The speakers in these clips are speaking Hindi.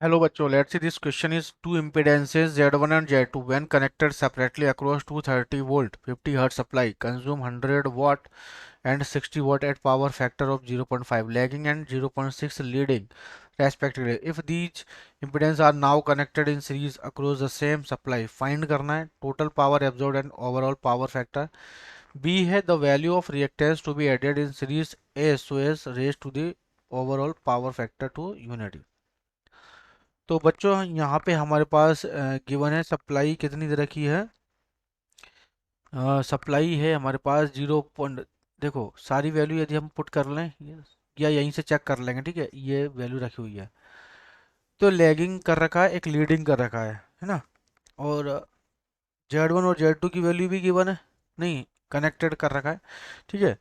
Hello बच्चों, let's see this question is two impedances Z1 and Z2 when connected separately across 230 volt 50 Hz supply consume 100 watt and 60 watt at power factor of 0.5 lagging and 0.6 leading respectively. If these impedances are now connected in series across the same supply, find करना है total power absorbed and overall power factor. B है the value of reactance to be added in series A so as raised to the overall power factor to unity. तो बच्चों यहाँ पे हमारे पास गिवन है सप्लाई कितनी दे रखी है। सप्लाई है हमारे पास 0 पॉइंट, देखो सारी वैल्यू यदि हम पुट कर लें या यहीं से चेक कर लेंगे, ठीक है, ये वैल्यू रखी हुई है। तो लैगिंग कर रखा है, एक लीडिंग कर रखा है ना। और Z1 और Z2 की वैल्यू भी गिवन है, नहीं कनेक्टेड कर रखा है, ठीक है।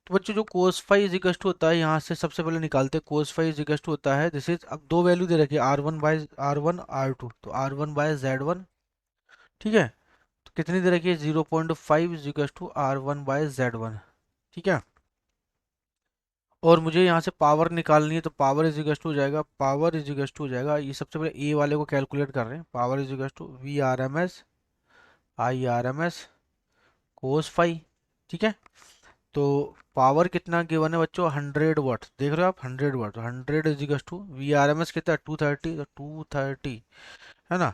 तो बच्चों जो cos phi is equal to होता है, यहाँ से सबसे पहले निकालते हैं। Cos phi is equal to होता है, दिस इज, अब दो वैल्यू दे रखी है R1 तो R1/Z1, ठीक है। तो कितनी दे रखी है 0.5 इज इक्वल टू R1/Z1, ठीक है। और मुझे यहाँ से पावर निकालनी है, तो पावर इज इक्वल टू हो जाएगा, ये सबसे पहले ए वाले को कैलकुलेट कर रहे हैं। Power is equal to VRMS cos phi, ठीक है। तो पावर कितना गिवन है बच्चों, 100 वाट, देख रहे हो आप 100 वाट, तो 100 इज इक्वल टू VRMS कितना है 230, तो 230 है ना।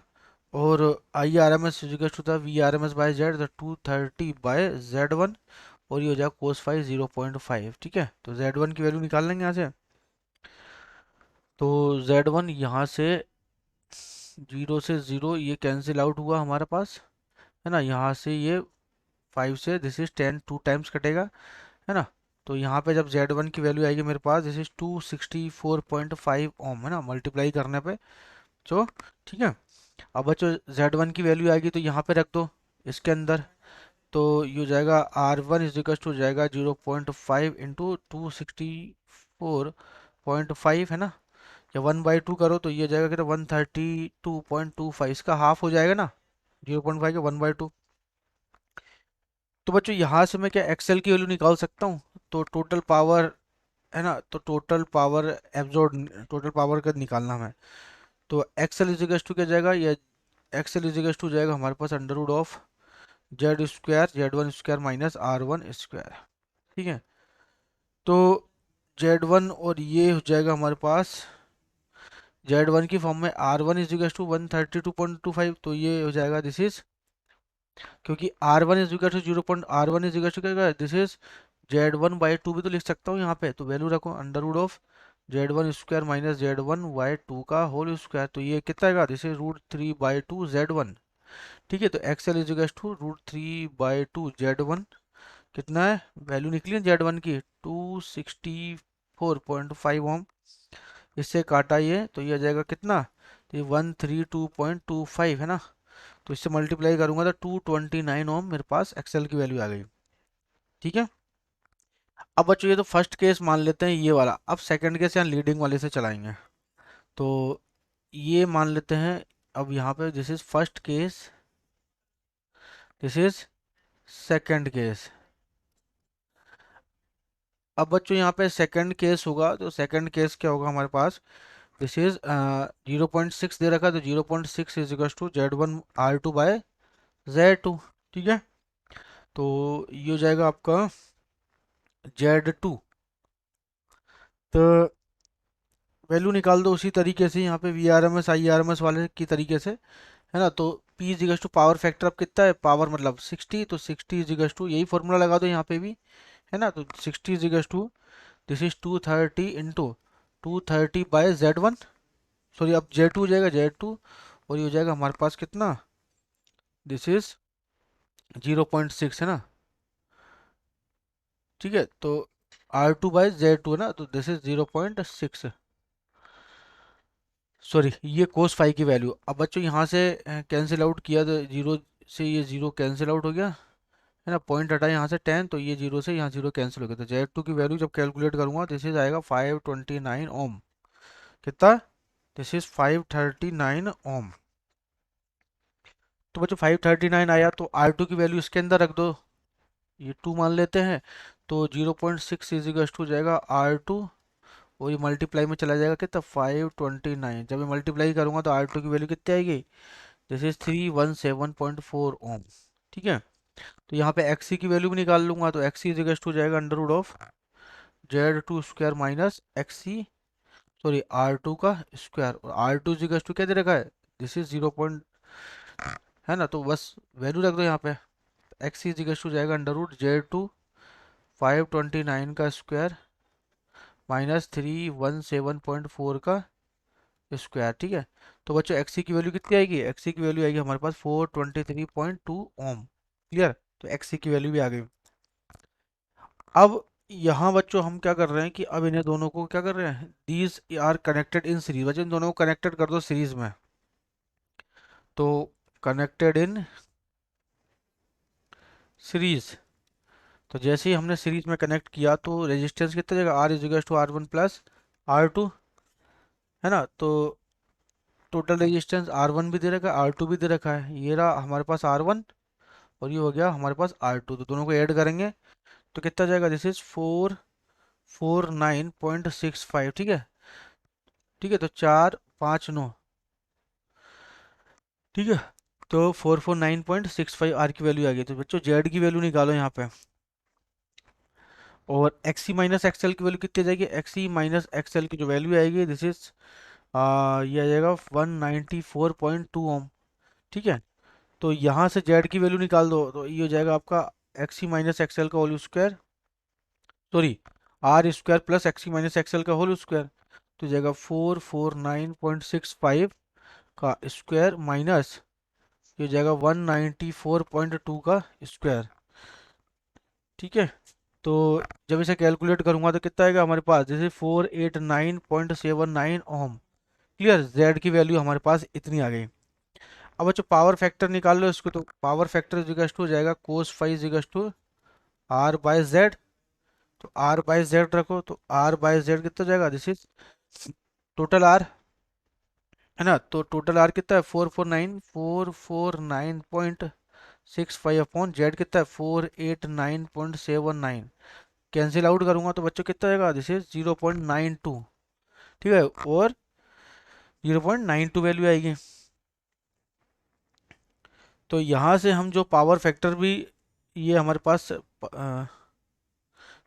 और IRMS इज इक्वल टू था VRMS/Z, तो 230/Z1, और ये हो जाएगा कोस फाई 0.5, ठीक है। तो Z1 की वैल्यू निकाल लेंगे यहाँ से। तो Z1 यहाँ से 0 से 0 ये कैंसिल आउट हुआ हमारे पास, है ना। यहाँ से ये 5 से दिस इज 10 टू टाइम्स कटेगा, है ना। तो यहाँ पे जब Z1 की वैल्यू आएगी मेरे पास, दिस इज 264.5 ओम, है ना, मल्टीप्लाई करने पे जो, ठीक है। अब बच्चों Z1 की वैल्यू आएगी तो यहाँ पे रख दो इसके अंदर। तो ये हो जाएगा R1 इज इक्वल टू हो जाएगा 0.5 इंटू 264.5, है ना। या 1/2 करो तो ये हो जाएगा कि 132.25, इसका हाफ हो जाएगा ना 0.5 का 1/2। तो बच्चों यहाँ से मैं क्या एक्सेल की वैल्यू निकाल सकता हूँ। तो टोटल पावर, है ना, तो टोटल पावर का निकालना है। तो एक्सेल इज इक्वल टू क्या जाएगा, ये एक्सेल इज इक्वल टू जाएगा हमारे पास under root of Z1 square minus R1 square, ठीक है। तो Z1 और ये हो जाएगा हमारे पास Z1 की फॉर्म में R1 इज इक्वल टू 132.25, तो ये हो जाएगा दिस इज, क्योंकि R1 is equal to R1 is equal to क्या, दिस इज Z1/2 भी तो लिख सकता हूँ यहाँ पे। तो वैल्यू रखो under root of Z1 square minus Z1/2 का होल स्क्वायर, तो ये कितना आएगा, दिस इज √3/2 Z1, ठीक है। तो XL is equal to √3/2 Z1, कितना है वैल्यू निकली है Z1 की 264.5 ओम। इससे काटा ये तो ये आ जाएगा कितना, तो ये 132.25, है ना। तो इससे मल्टीप्लाई करूंगा तो 229 ओम मेरे पास एक्सएल की वैल्यू आ गई, ठीक है। अब बच्चों ये तो फर्स्ट केस मान लेते हैं ये वाला। अब सेकंड केस यहाँ लीडिंग वाले से चलाएंगे। तो ये मान लेते हैं, अब यहाँ पे this is first case, this is second case. अब बच्चों यहाँ पे सेकंड केस होगा, तो सेकंड केस क्या होगा हमारे पास, दिस इज 0.6 दे रखा है, तो 0.6 इज इक्वल टू Z1R2/Z2, ठीक है। तो ये हो जाएगा आपका Z2। तो वैल्यू निकाल दो उसी तरीके से यहाँ पे VRMS IRMS वाले की तरीके से, है ना। तो P is equal to power factor, अब कितना है पावर मतलब 60, तो 60 इज इक्वल टू यही फॉर्मूला लगा दो यहाँ पे भी, है ना। तो 60 is equal to this is 230 into 230/Z1, sorry अब Z2 हो जाएगा Z2, और ये हो जाएगा हमारे पास कितना, दिस इज 0.6, है ना, ठीक है। तो R2/Z2 है ना, तो दिस इज 0.6, सॉरी ये कोस फाई की वैल्यू। अब बच्चों यहाँ से कैंसिल आउट किया तो जीरो से ये जीरो कैंसिल आउट हो गया, है ना। पॉइंट हटा यहाँ से 10, तो ये जीरो से यहाँ जीरो कैंसिल हो गया। तो Z2 की वैल्यू जब कैलकुलेट करूंगा दिस इज आएगा 529 ओम, कितना, दिस इज 539 ओम। तो बच्चों 539 आया, तो R2 की वैल्यू इसके अंदर रख दो, ये 2 मान लेते हैं। तो 0.6 इज इक्वल टू जाएगा R2 और ये मल्टीप्लाई में चला जाएगा कितना 529। जब मैं मल्टीप्लाई करूंगा तो R2 की वैल्यू कितनी आएगी, दिस इज 317.4 ओम। ठीक है, तो यहाँ पे XC की वैल्यू भी निकाल लूंगा, तो XC इज टू जाएगा under root of Z2 square minus XC, sorry R2 का स्क्वायर, और R2 इज टू क्या दे रखा है, दिस इज 0 पॉइंट, है ना, तो बस वैल्यू रख दो यहाँ पे। XC इज टू जाएगा अंडर रूट Z2 529 का स्क्वायर माइनस 317.4 का स्क्वायर। ठीक है, तो बच्चों XC की वैल्यू कितनी आएगी, XC की वैल्यू आएगी हमारे पास 423.2 ओम। क्लियर, तो XC की वैल्यू भी आ गई। अब यहाँ बच्चों हम क्या कर रहे हैं कि अब इन्हें दोनों को क्या कर रहे हैं, these are connected in series, बच्चों इन दोनों को कनेक्टेड कर दो सीरीज में, तो कनेक्टेड इन सीरीज, तो जैसे ही हमने सीरीज में कनेक्ट किया तो रेजिस्टेंस कितना जाएगा, R is to R1 plus R2, है ना, तो टोटल रेजिस्टेंस R1 भी दे रखा है R2 भी दे रखा है, ये रहा हमारे पास R1 और ये हो गया हमारे पास R2, तो दोनों को ऐड करेंगे तो कितना जाएगा, दिस इज 449.65। ठीक है, ठीक है, तो 459, ठीक है, तो 449.65 आर की वैल्यू आ गई। तो बच्चों जेड की वैल्यू निकालो यहाँ पे, और एक्सी माइनस एक्सएल की वैल्यू कितनी आ जाएगी, एक्सी माइनस एक्सएल की जो वैल्यू आएगी दिस इज ये आ जाएगा 194.2 ओम। ठीक है, तो यहाँ से जेड की वैल्यू निकाल दो, तो ये हो जाएगा आपका एक्सी माइनस एक्सएल का whole square, sorry R square plus XC minus XL का होल स्क्वायर, तो हो जाएगा 449.65 का स्क्वायर माइनस ये हो जाएगा 194.2 का स्क्वायर। ठीक है, तो जब इसे कैलकुलेट करूंगा तो कितना आएगा हमारे पास, जैसे 489.79 ओम। क्लियर, जेड की वैल्यू हमारे पास इतनी आ गई। अब बच्चों पावर फैक्टर निकाल लो इसको, तो पावर फैक्टर इजिकल्स टू हो जाएगा cos five equals to R by Z, तो आर बाय जेड रखो, तो आर बाय जेड कितना जाएगा, दिस इज टोटल आर, है ना, तो टोटल आर कितना है 449 अपॉन जेड कितना है 489.79, कैंसिल आउट करूंगा तो बच्चों कितना आएगा, दिस इज 0.92। ठीक है, और 0.92 वैल्यू आएगी। तो यहाँ से हम जो पावर फैक्टर भी, ये हमारे पास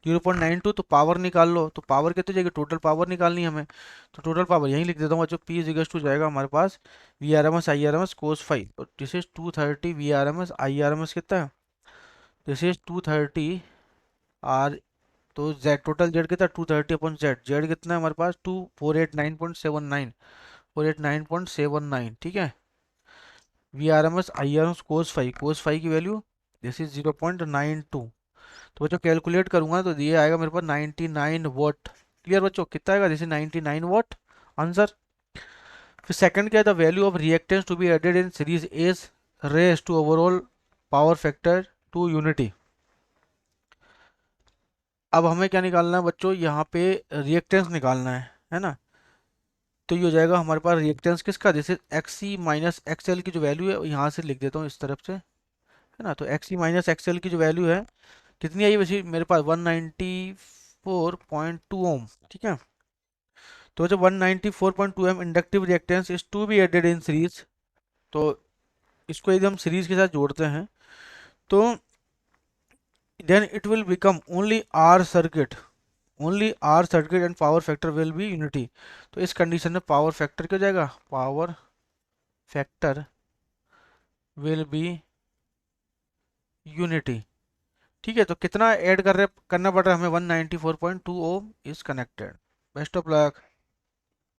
0.92, तो पावर निकाल लो, तो पावर कितनी जाएगी, टोटल पावर निकालनी है हमें, तो टोटल पावर यहीं लिख देता हूँ बच्चों, P इजिकल्स टू जाएगा हमारे पास V R M S I R M S cos five, तो this is 230 V R M S I R M S कितना है, दिस इज 230 आर, तो जेड टोटल जेड कितना 230 अपॉन जेड, जेड कितना है हमारे पास 489.79, 489.79। ठीक है, V R M S I R M S cos phi की वैल्यू दिस इज 0.92, तो बच्चों कैलकुलेट करूंगा तो ये आएगा मेरे पास 99 वॉट। क्लियर बच्चों, कितना आएगा, जैसे 99 वॉट आंसर। फिर सेकंड क्या है, the value of reactance to be added in series is raise to overall power factor to unity. अब हमें क्या निकालना है बच्चों, यहाँ पे रिएक्टेंस निकालना है ना, तो ये हो जाएगा हमारे पास रिएक्टेंस किसका, जैसे XC माइनस एक्सएल की जो वैल्यू है यहाँ से लिख देता हूँ इस तरफ से, है ना, तो XC माइनस एक्सएल की जो वैल्यू है कितनी आई वैसे मेरे पास 194.2 ओम। ठीक है, तो जब 194.2 ohm inductive reactance is to be added in series, तो इसको यदि हम सीरीज के साथ जोड़ते हैं तो then it will become only R circuit and power factor will be unity. तो इस कंडीशन में पावर फैक्टर क्या हो जाएगा, power factor will be unity. ठीक है, तो कितना ऐड करना पड़ रहा है हमें, 194.2 ohm is connected. Best of luck.